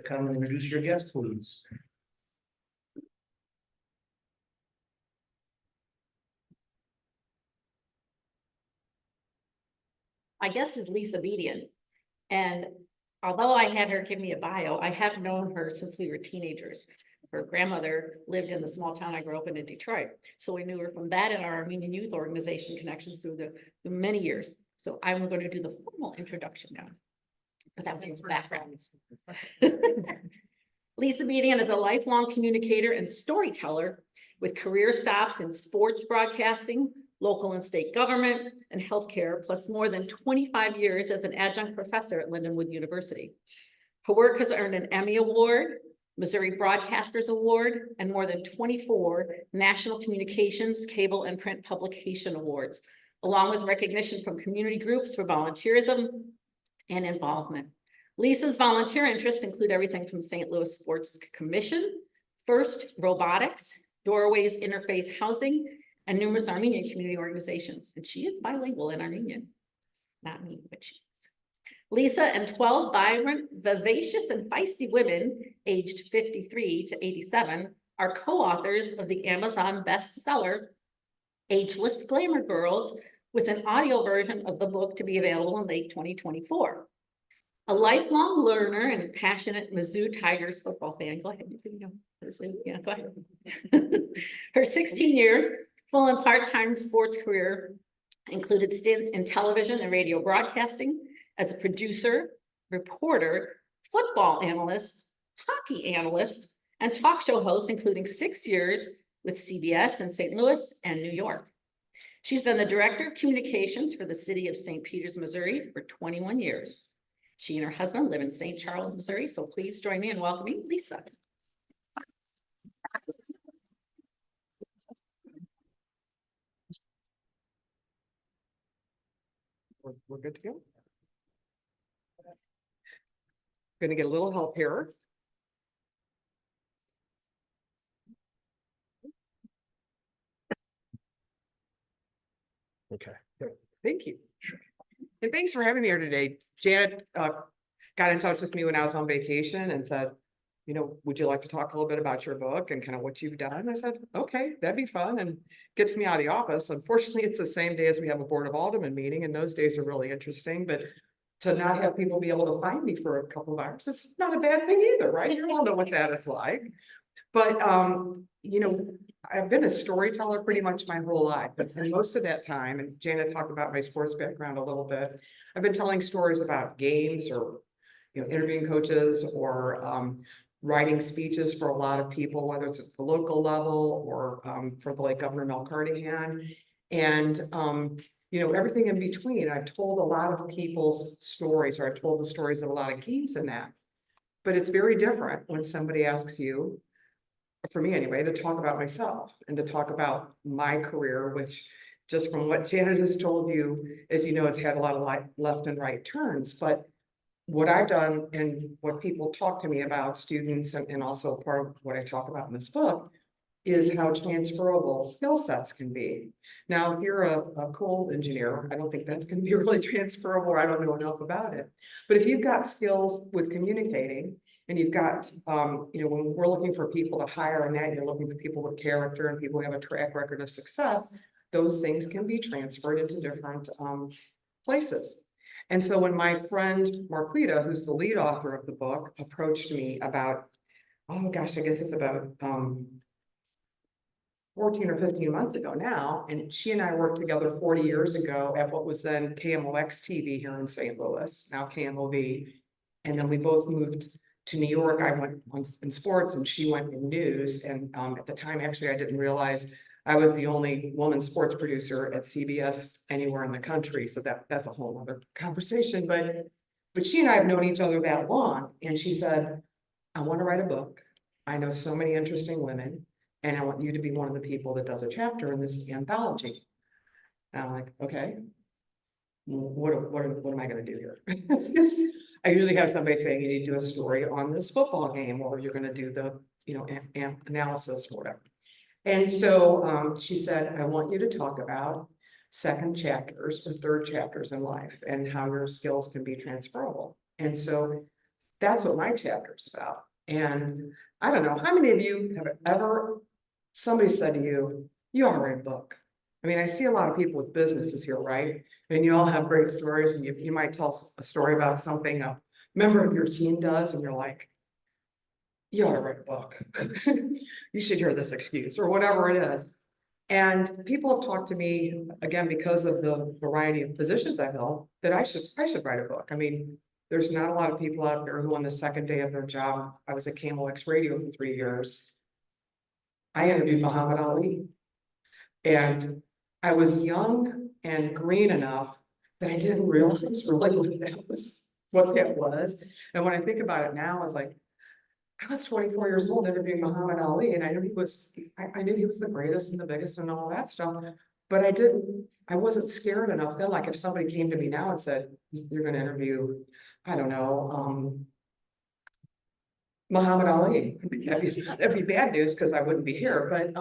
Come and introduce your guest, please. My guest is Lisa Bedian, and although I had her give me a bio, I have known her since we were teenagers. Her grandmother lived in the small town I grew up in Detroit, so we knew her from that and our Armenian Youth Organization connections through the many years. So I'm going to do the formal introduction now. But that was background. Lisa Bedian is a lifelong communicator and storyteller with career stops in sports broadcasting, local and state government, and healthcare, plus more than 25 years as an adjunct professor at Lindenwood University. Her work has earned an Emmy Award, Missouri Broadcasters Award, and more than 24 National Communications, Cable, and Print Publication Awards, along with recognition from community groups for volunteerism and involvement. Lisa's volunteer interests include everything from St. Louis Sports Commission, First Robotics, Doorways Interfaith Housing, and numerous Armenian community organizations. And she is bilingual in Armenian. Not me, but she is. Lisa and 12 vibrant, vivacious, and feisty women aged 53 to 87 are co-authors of the Amazon bestseller, Ageless Glamour Girls, with an audio version of the book to be available in late 2024. A lifelong learner and passionate Mizzou Tigers football fan. Go ahead. Yeah, go ahead. Her 16-year full and part-time sports career included stints in television and radio broadcasting as a producer, reporter, football analyst, hockey analyst, and talk show host, including 6 years with CBS in St. Louis and New York. She's been the director of communications for the city of St. Peters, Missouri for 21 years. She and her husband live in St. Charles, Missouri, so please join me in welcoming Lisa. We're good to go. Going to get a little help here. Okay. Thank you. And thanks for having me here today. Janet got in touch with me when I was on vacation and said, you know, would you like to talk a little bit about your book and kind of what you've done? I said, okay, that'd be fun, and gets me out of the office. Unfortunately, it's the same day as we have a Board of Aldermen meeting, and those days are really interesting, but to not have people be able to find me for a couple of hours, it's not a bad thing either, right? You all know what that is like. But, you know, I've been a storyteller pretty much my whole life, but for most of that time, and Janet talked about my sports background a little bit, I've been telling stories about games or, you know, interviewing coaches or writing speeches for a lot of people, whether it's at the local level or for the late Governor Mel Cardigan, and you know, everything in between. I've told a lot of people's stories, or I've told the stories of a lot of games in that. But it's very different when somebody asks you, for me anyway, to talk about myself and to talk about my career, which just from what Janet has told you, as you know, it's had a lot of left and right turns. But what I've done and what people talk to me about, students, and also part of what I talk about in this book, is how transferable skill sets can be. Now, if you're a coal engineer, I don't think that's going to be really transferable. I don't know enough about it. But if you've got skills with communicating, and you've got, you know, when we're looking for people to hire, and that you're looking for people with character and people who have a track record of success, those things can be transferred into different places. And so when my friend Marquita, who's the lead author of the book, approached me about, oh gosh, I guess it's about 14 or 15 months ago now, and she and I worked together 40 years ago at what was then KMOX TV here in St. Louis, now KMOV. And then we both moved to New York. I went in sports and she went in news. And at the time, actually, I didn't realize I was the only woman sports producer at CBS anywhere in the country. So that's a whole other conversation. But she and I have known each other that long. And she said, I want to write a book. I know so many interesting women, and I want you to be one of the people that does a chapter in this anthology. And I'm like, okay, what am I going to do here? I usually have somebody saying you need to do a story on this football game, or you're going to do the, you know, analysis or whatever. And so she said, I want you to talk about second chapters or third chapters in life and how your skills can be transferable. And so that's what my chapter is about. And I don't know, how many of you have ever, somebody said to you, you ought to write a book. I mean, I see a lot of people with businesses here, right? And you all have great stories, and you might tell a story about something a member of your team does, and you're like, you ought to write a book. You should hear this excuse, or whatever it is. And people have talked to me, again, because of the variety of positions I held, that I should write a book. I mean, there's not a lot of people out there who on the second day of their job, I was at KMOX Radio for 3 years. I interviewed Muhammad Ali. And I was young and green enough that I didn't realize really what that was. And when I think about it now, it's like, I was 24 years old interviewing Muhammad Ali, and I knew he was the greatest and the biggest and all that stuff. But I wasn't scared enough then. Like if somebody came to me now and said, you're going to interview, I don't know, Muhammad Ali, that'd be bad news because I wouldn't be here.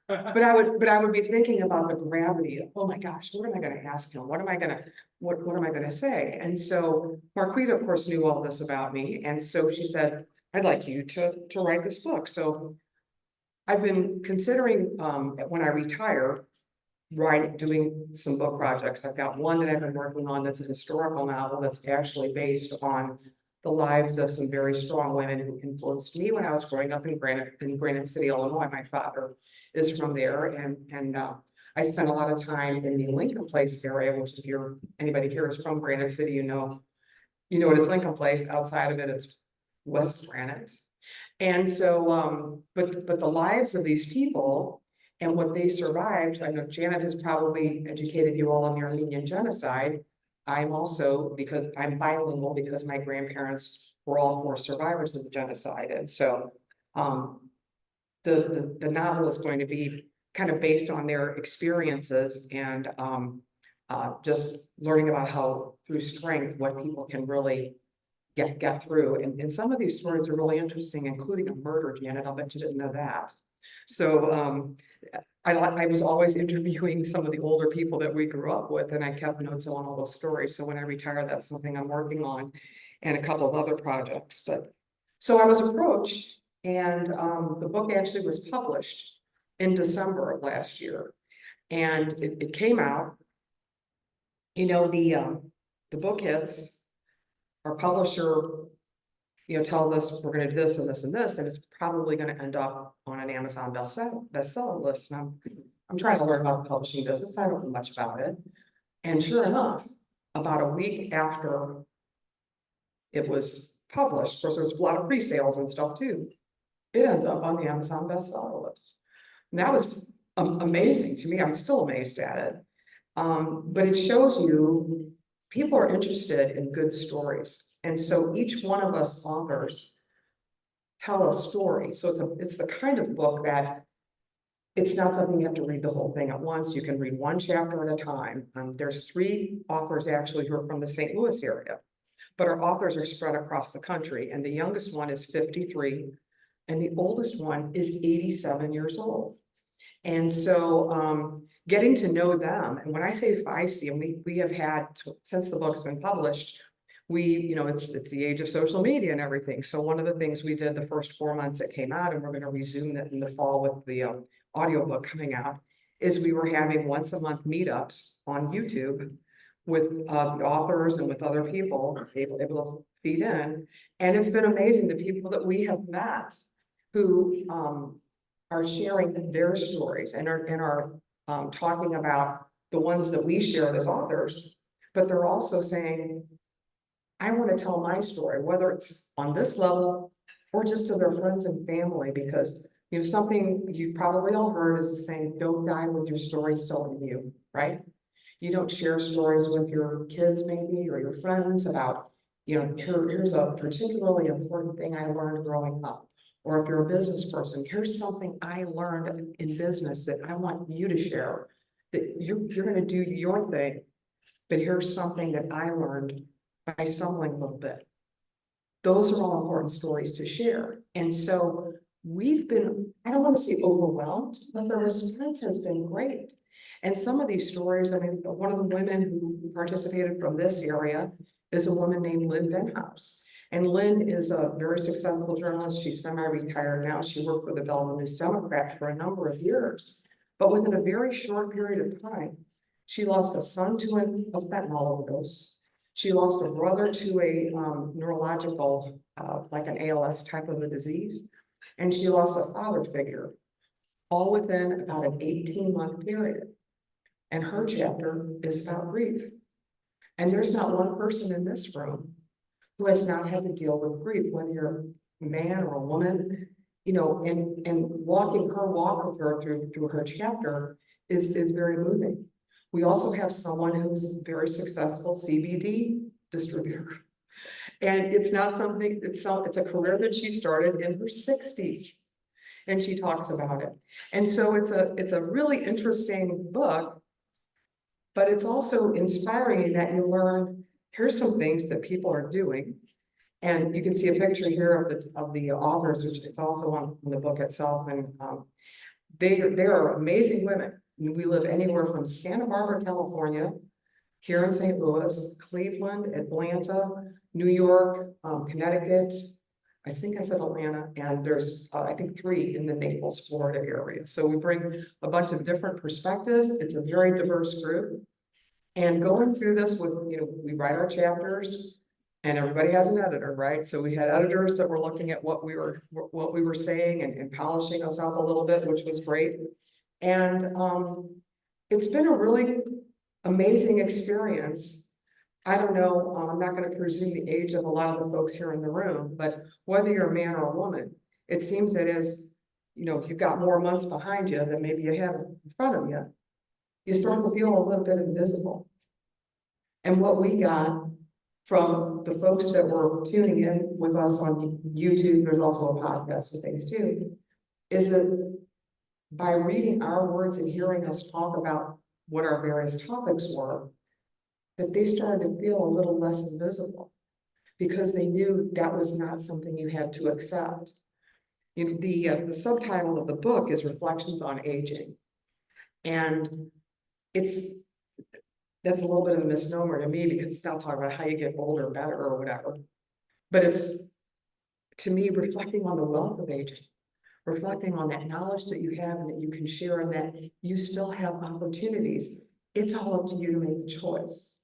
But I would be thinking about the gravity of, oh my gosh, what am I going to ask him? What am I going to say? And so Marquita, of course, knew all this about me. And so she said, I'd like you to write this book. So I've been considering, when I retire, doing some book projects. I've got one that I've been working on that's a historical novel that's actually based on the lives of some very strong women who influenced me when I was growing up in Granite City, Illinois. My father is from there, and I spent a lot of time in the Lincoln Place area, which if anybody here is from Granite City, you know it is Lincoln Place. Outside of it, it's West Granite. And so, but the lives of these people and what they survived, I know Janet has probably educated you all on the Armenian genocide. I'm also, because I'm bilingual, because my grandparents were all 4 survivors of the genocide. And so the novel is going to be kind of based on their experiences and just learning about how through strength, what people can really get through. And some of these stories are really interesting, including a murder, Janet. I'll bet you didn't know that. So I was always interviewing some of the older people that we grew up with, and I kept notes on all those stories. So when I retire, that's something I'm working on, and a couple of other projects. But so I was approached, and the book actually was published in December of last year, and it came out. You know, the book hits. Our publisher, tells us we're going to do this and this and this, and it's probably going to end up on an Amazon bestseller list. And I'm trying to learn about the publishing business. I don't know much about it. And sure enough, about a week after it was published, of course, there's a lot of pre-sales and stuff too. It ends up on the Amazon bestseller list. And that was amazing to me. I'm still amazed at it. But it shows you people are interested in good stories. And so each one of us authors tell a story. So it's the kind of book that it's not something you have to read the whole thing at once. You can read one chapter at a time. There's 3 authors actually who are from the St. Louis area, but our authors are spread across the country. And the youngest one is 53, and the oldest one is 87 years old. And so getting to know them, and when I say feisty, and we have had, since the book's been published, it's the age of social media and everything. So one of the things we did the first 4 months it came out, and we're going to resume that in the fall with the audiobook coming out, is we were having once a month meetups on YouTube with the authors and with other people able to feed in. And it's been amazing, the people that we have met who are sharing their stories and are talking about the ones that we share as authors, but they're also saying, I want to tell my story, whether it's on this level or just to their friends and family, because something you've probably all heard is the saying, don't die with your story still in you, right? You don't share stories with your kids maybe, or your friends about, here's a particularly important thing I learned growing up. Or if you're a business person, here's something I learned in business that I want you to share, that you're going to do your thing, but here's something that I learned by stumbling a little bit. Those are all important stories to share. And so we've been, I don't want to say overwhelmed, but the response has been great. And some of these stories, I mean, one of the women who participated from this area is a woman named Lynn Venhouse. And Lynn is a very successful journalist. She's semi-retired now. She worked for the Belleville News Democrat for a number of years. But within a very short period of time, she lost a son to a fentanyl overdose. She lost a brother to a neurological, like an ALS type of a disease. And she lost a father figure, all within about an 18-month period. And her chapter is about grief. And there's not one person in this room who has not had to deal with grief, whether you're a man or a woman, you know, and walking her walk with her through her chapter is very moving. We also have someone who's a very successful CBD distributor. And it's not something, it's a career that she started in her 60s. And she talks about it. And so it's a really interesting book, but it's also inspiring in that you learn, here's some things that people are doing. And you can see a picture here of the authors, which is also on the book itself. And they are amazing women. We live anywhere from Santa Barbara, California, here in St. Louis, Cleveland, Atlanta, New York, Connecticut. I think I said Atlanta, and there's I think 3 in the Naples, Florida area. So we bring a bunch of different perspectives. It's a very diverse group. And going through this with, you know, we write our chapters and everybody has an editor, right? So we had editors that were looking at what we were saying and polishing us up a little bit, which was great. And it's been a really amazing experience. I don't know, I'm not going to presume the age of a lot of the folks here in the room, but whether you're a man or a woman, it seems that as, you know, if you've got more months behind you than maybe you have in front of you, you start to feel a little bit invisible. And what we got from the folks that were tuning in with us on YouTube, there's also a podcast and things too, is that by reading our words and hearing us talk about what our various topics were, that they started to feel a little less invisible because they knew that was not something you had to accept. You know, the subtitle of the book is Reflections on Aging. And that's a little bit of a misnomer to me because it's not talking about how you get older, better, or whatever. But it's, to me, reflecting on the wealth of aging, reflecting on that knowledge that you have and that you can share and that you still have opportunities. It's all up to you to make the choice.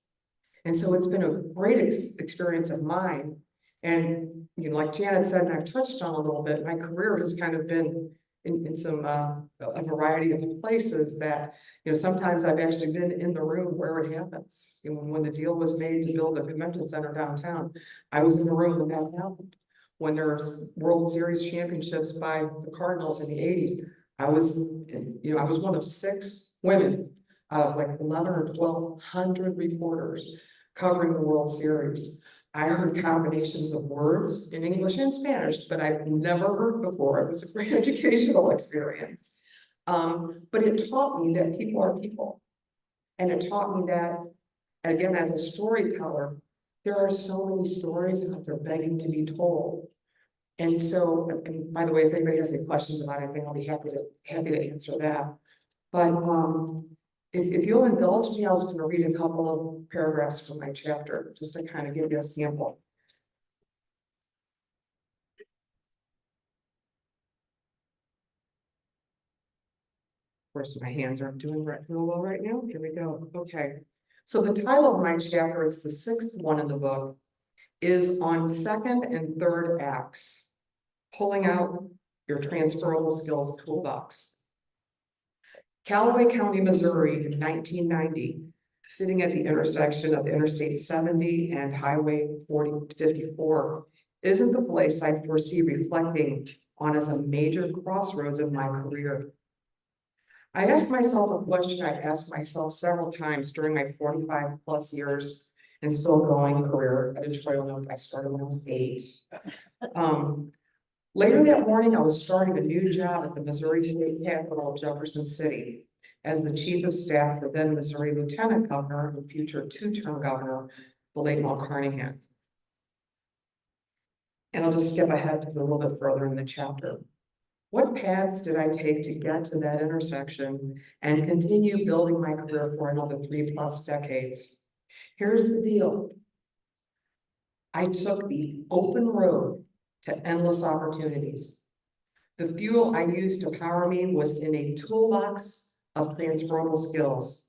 And so it's been a great experience of mine. And, you know, like Janet said, and I've touched on a little bit, my career has kind of been in some a variety of places that, you know, sometimes I've actually been in the room where it happens. You know, when the deal was made to build a convention center downtown, I was in the room when that happened. When there was World Series championships by the Cardinals in the 80s, I was one of 6 women out of like 11 or 1,200 reporters covering the World Series. I heard combinations of words in English and Spanish, but I've never heard before. It was a great educational experience. But it taught me that people are people. And it taught me that, again, as a storyteller, there are so many stories out there begging to be told. And so, and by the way, if anybody has any questions about anything, I'll be happy to answer that. But if you'll indulge me, I was going to read a couple of paragraphs from my chapter, just to kind of give you a sample. Of course, my hands aren't doing real well right now. Here we go. Okay. So the title of my chapter is the 6th one in the book, is on 2nd and 3rd acts, pulling out your transferable skills toolbox. Callaway County, Missouri in 1990, sitting at the intersection of Interstate 70 and Highway 54, isn't the place I foresee reflecting on as a major crossroads of my career. I asked myself a question I've asked myself several times during my 45+ years and still going career. Editorial note, I started when I was 8. Later that morning, I was starting a new job at the Missouri State Capitol, Jefferson City, as the chief of staff for then Missouri Lieutenant Governor and future 2-term governor, the late Mark Carnahan. And I'll just skip ahead a little bit further in the chapter. What paths did I take to get to that intersection and continue building my career for another 3+ decades? Here's the deal. I took the open road to endless opportunities. The fuel I used to power me was in a toolbox of transferable skills.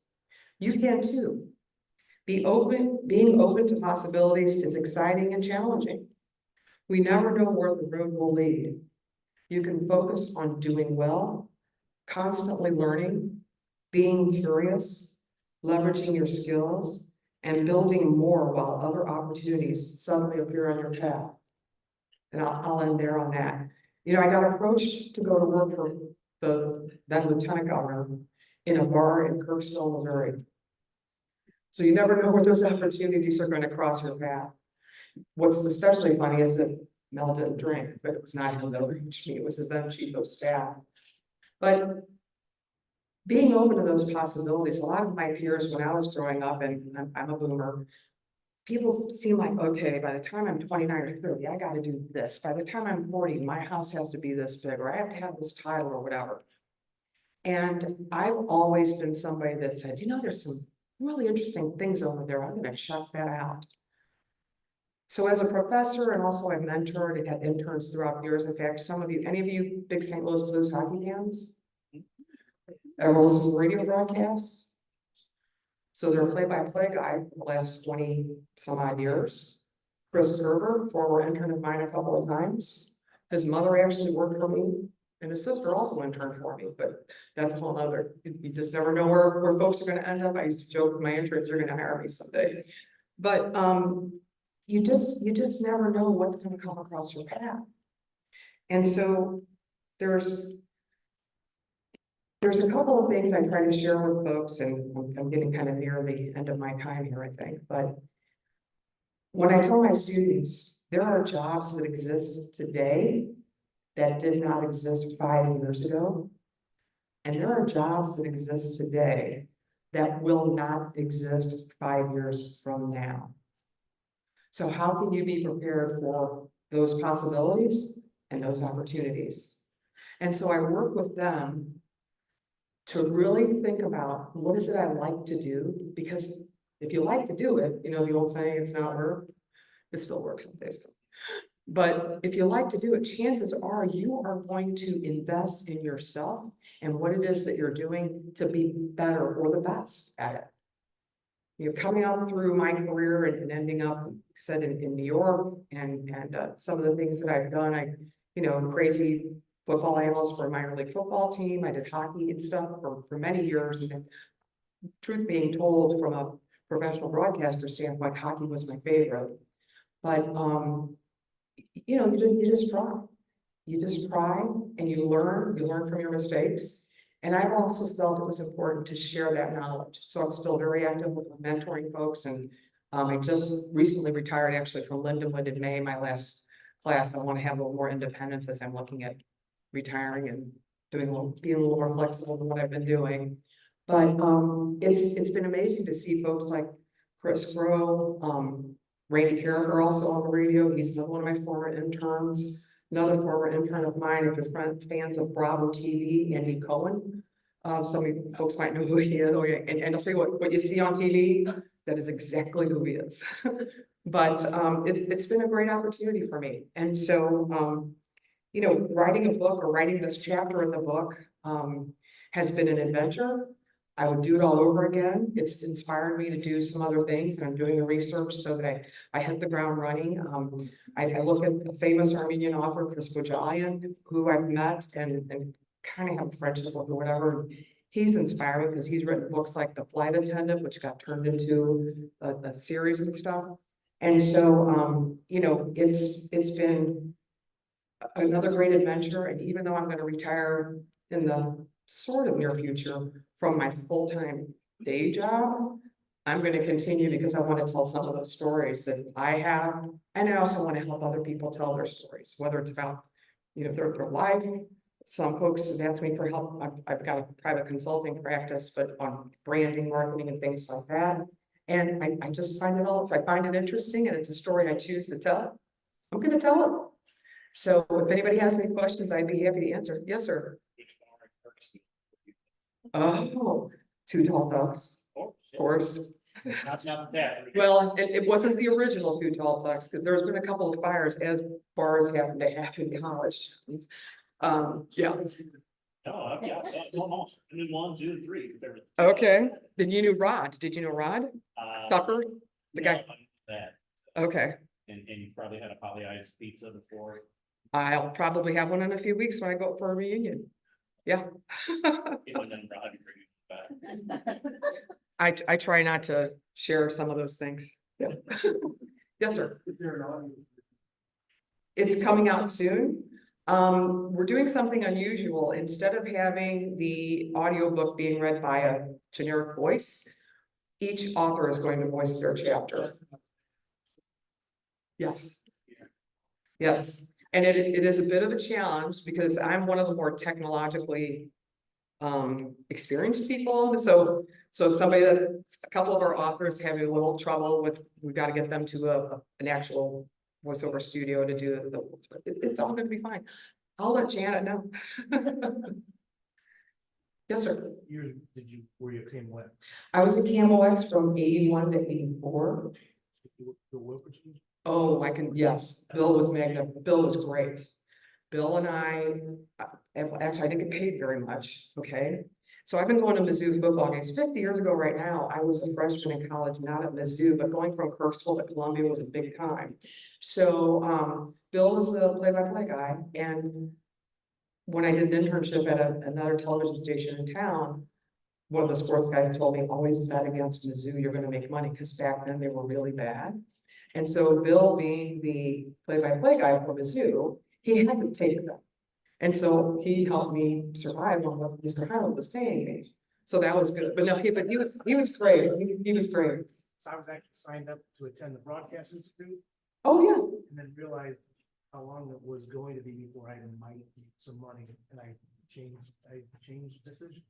You can too. Being open to possibilities is exciting and challenging. We never know where the road will lead. You can focus on doing well, constantly learning, being curious, leveraging your skills, and building more while other opportunities suddenly appear on your path. And I'll end there on that. You know, I got approached to go to work for the then Lieutenant Governor in a bar in Kirksville, Missouri. So you never know where those opportunities are going to cross your path. What's especially funny is that Mel didn't drink, but it was not him that reached me, it was his then chief of staff. But being open to those possibilities, a lot of my peers when I was growing up, and I'm a boomer, people seem like, okay, by the time I'm 29 or 30, I gotta do this. By the time I'm 40, my house has to be this big, or I have to have this title or whatever. And I've always been somebody that said, you know, there's some really interesting things over there. I'm gonna check that out. So as a professor, and also I've mentored and had interns throughout the years. In fact, any of you big St. Louis Blues hockey fans? Ever listen to radio broadcasts? So they're a play-by-play guy for the last 20 some odd years. Chris Gerber, former intern of mine a couple of times. His mother actually worked for me, and his sister also interned for me, but that's a whole other, you just never know where folks are gonna end up. I used to joke with my interns, you're gonna hire me someday. But you just never know what's gonna come across your path. And so there's a couple of things I try to share with folks, and I'm getting kind of near the end of my time here, I think, but when I tell my students, there are jobs that exist today that did not exist 5 years ago, and there are jobs that exist today that will not exist 5 years from now. So how can you be prepared for those possibilities and those opportunities? And so I work with them to really think about, what is it I like to do? Because if you like to do it, you know, the old saying, it's not work, it still works some days. But if you like to do it, chances are you are going to invest in yourself and what it is that you're doing to be better or the best at it. You know, coming out through my career and ending up, said in New York, and some of the things that I've done, crazy football analyst for a minor league football team. I did hockey and stuff for many years. And truth being told, from a professional broadcaster standpoint, hockey was my favorite. But you just try. You just try and you learn from your mistakes. And I've also felt it was important to share that knowledge. So I'm still very active with mentoring folks. And I just recently retired actually from Lindenwood in May, my last class. I want to have a little more independence as I'm looking at retiring and being a little more flexible than what I've been doing. But it's been amazing to see folks like Chris Grow, Randy Carriger also on the radio. He's another one of my former interns. Another former intern of mine, if you're fans of Bravo TV, Andy Cohen. Some of you folks might know who he is. And I'll tell you what you see on TV, that is exactly who he is. But it's been a great opportunity for me. And so, writing a book or writing this chapter in the book has been an adventure. I would do it all over again. It's inspired me to do some other things, and I'm doing the research so that I hit the ground running. I look at the famous Armenian author, Bedian, who I've met and kind of have a friendship with or whatever. He's inspiring because he's written books like The Flight Attendant, which got turned into a series and stuff. And so, it's been another great adventure. And even though I'm going to retire in the sort of near future from my full-time day job, I'm going to continue because I want to tell some of those stories that I have. And I also want to help other people tell their stories, whether it's about, their life. Some folks have asked me for help. I've got a private consulting practice, but on branding, marketing, and things like that. And I just find it all, if I find it interesting and it's a story I choose to tell, I'm going to tell it. So if anybody has any questions, I'd be happy to answer. Yes, sir. Oh, 2 tall ducks, of course. Not that. Well, it wasn't the original two tallplex, because there's been a couple of fires as bars happen to happen in college students. Yeah, No, almost, I mean, 1, 2, 3. okay. Then you knew Rod. Did you know Rod Tucker? The guy, That, okay. and you probably had a poly ice pizza before. I'll probably have one in a few weeks when I go for a reunion. Yeah. And then probably bring it back. I try not to share some of those things. Yeah. Yes, sir. It's coming out soon. We're doing something unusual. Instead of having the audiobook being read by a generic voice, each author is going to voice their chapter. Yes. Yes, and it is a bit of a challenge because I'm one of the more technologically experienced people. So somebody that a couple of our authors having a little trouble with, we've got to get them to an actual voiceover studio to do it's all gonna be fine. I'll let Janet know. Yes, sir. Were you came when? I was a Camel X from 81 to 84. The Wilkersons? Oh, yes, Bill was magnificent. Bill was great. Bill and I actually, I didn't get paid very much, okay? So I've been going to Mizzou football games. 50 years ago right now, I was a freshman in college, not at Mizzou, but going from Kirksville to Columbia was a big time. So Bill was the play-by-play guy, and when I did an internship at another television station in town, one of the sports guys told me, always bet against Mizzou, you're gonna make money, because back then they were really bad. And so Bill, being the play-by-play guy for Mizzou, he had to take them. And so he helped me survive on what Mr. Highland was saying me. So that was good. But no, he was great. He was great. So I was actually signed up to attend the Broadcast Institute Oh, yeah. and then realized how long it was going to be before I might need some money, and I changed decisions.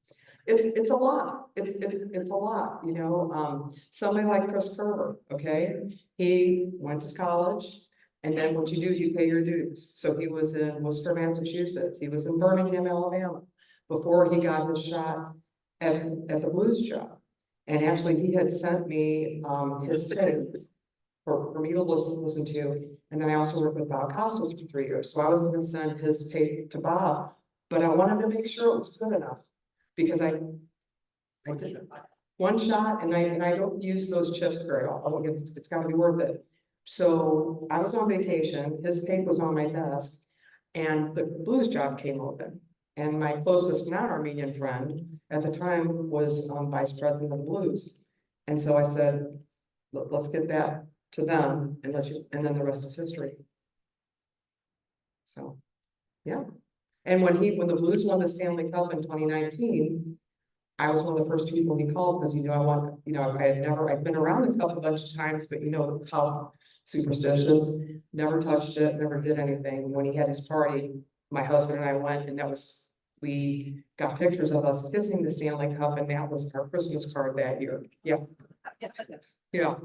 It's a lot. It's a lot, you know. Somebody like Chris Kerber, okay? He went to college, and then what you do is you pay your dues. So he was in Worcester, Massachusetts. He was in Birmingham, Alabama, before he got his shot at the blues job. And actually, he had sent me his tape for me to listen to. And then I also worked with Bob Costas for 3 years. So I was going to send his tape to Bob, but I wanted to make sure it was good enough, because I did one shot, and I don't use those chips very often. It's got to be worth it. So I was on vacation, his tape was on my desk, and the blues job came open. And my closest non-Armenian friend at the time was vice president of blues. And so I said, let's get that to them and and then the rest is history. So, yeah. And when the Blues won the Stanley Cup in 2019, I was one of the first people he called, because I've been around the cup a bunch of times, but you know how superstitious, never touched it, never did anything. When he had his party, my husband and I went, and we got pictures of us kissing the Stanley Cup, and that was our Christmas card that year. Yeah. Yeah.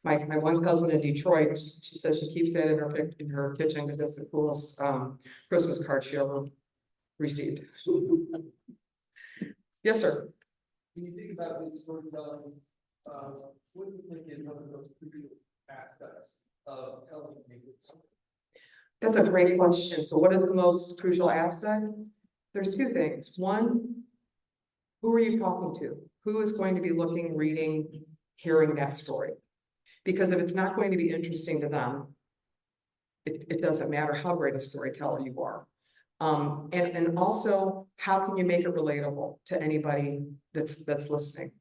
My one cousin in Detroit, she said she keeps that in her kitchen because that's the coolest Christmas card she ever received. Yes, sir. When you think about the storytelling, what do you think is one of those crucial aspects of telling it? That's a great question. So what is the most crucial aspect? There's two things. One, who are you talking to? Who is going to be looking, reading, hearing that story? Because if it's not going to be interesting to them, it doesn't matter how great a storyteller you are. And also, how can you make it relatable to anybody that's listening?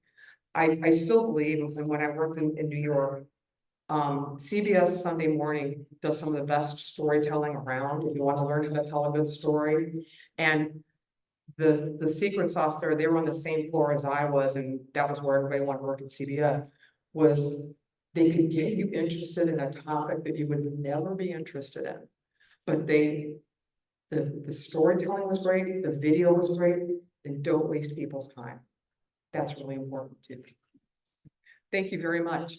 I still believe, and when I worked in New York, CBS Sunday Morning does some of the best storytelling around. If you want to learn how to tell a good story, and the secret sauce there, they were on the same floor as I was, and that was where everybody wanted to work at CBS, was they could get you interested in a topic that you would never be interested in. But the storytelling was great, the video was great, and don't waste people's time. That's really important too. Thank you very much.